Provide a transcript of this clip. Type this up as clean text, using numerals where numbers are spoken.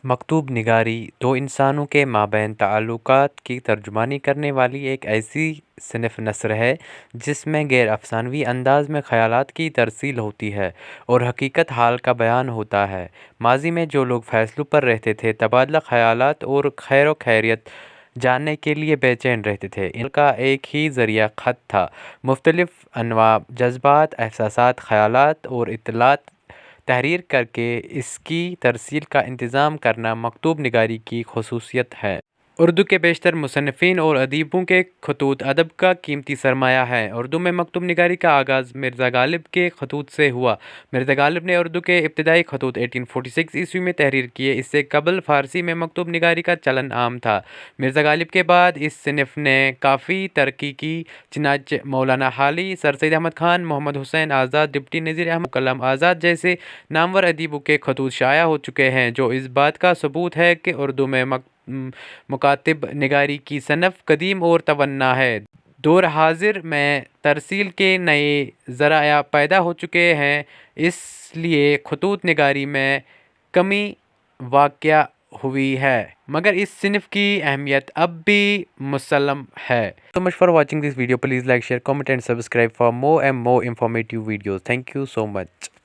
مکتوب نگاری دو انسانوں کے مابین تعلقات کی ترجمانی کرنے والی ایک ایسی صنف نثر ہے جس میں غیر افسانوی انداز میں خیالات کی ترسیل ہوتی ہے اور حقیقت حال کا بیان ہوتا ہے۔ ماضی میں جو لوگ فیصلوں پر رہتے تھے، تبادلہ خیالات اور خیر و خیریت جاننے کے لیے بے چین رہتے تھے، ان کا ایک ہی ذریعہ خط تھا۔ مختلف انواع جذبات، احساسات، خیالات اور اطلاعات تحریر کر کے اس کی ترسیل کا انتظام کرنا مکتوب نگاری کی خصوصیت ہے۔ اردو کے بیشتر مصنفین اور ادیبوں کے خطوط ادب کا قیمتی سرمایہ ہیں۔ اردو میں مکتوب نگاری کا آغاز مرزا غالب کے خطوط سے ہوا۔ مرزا غالب نے اردو کے ابتدائی خطوط 1846 میں تحریر کیے۔ اس سے قبل فارسی میں مکتوب نگاری کا چلن عام تھا۔ مرزا غالب کے بعد اس صنف نے کافی ترقی کی، چنانچہ مولانا حالی، سر سید احمد خان، محمد حسین آزاد، ڈپٹی نذیر احمد، کلام آزاد جیسے نامور ادیبوں کے خطوط شائع ہو چکے ہیں، جو اس بات کا ثبوت ہے کہ اردو میں مکاتب نگاری کی صنف قدیم اور توانا ہے۔ دور حاضر میں ترسیل کے نئے ذرائع پیدا ہو چکے ہیں، اس لیے خطوط نگاری میں کمی واقع ہوئی ہے، مگر اس صنف کی اہمیت اب بھی مسلم ہے۔ So much for watching this video. Please like, share, comment and subscribe for more and more informative videos. Thank you so much.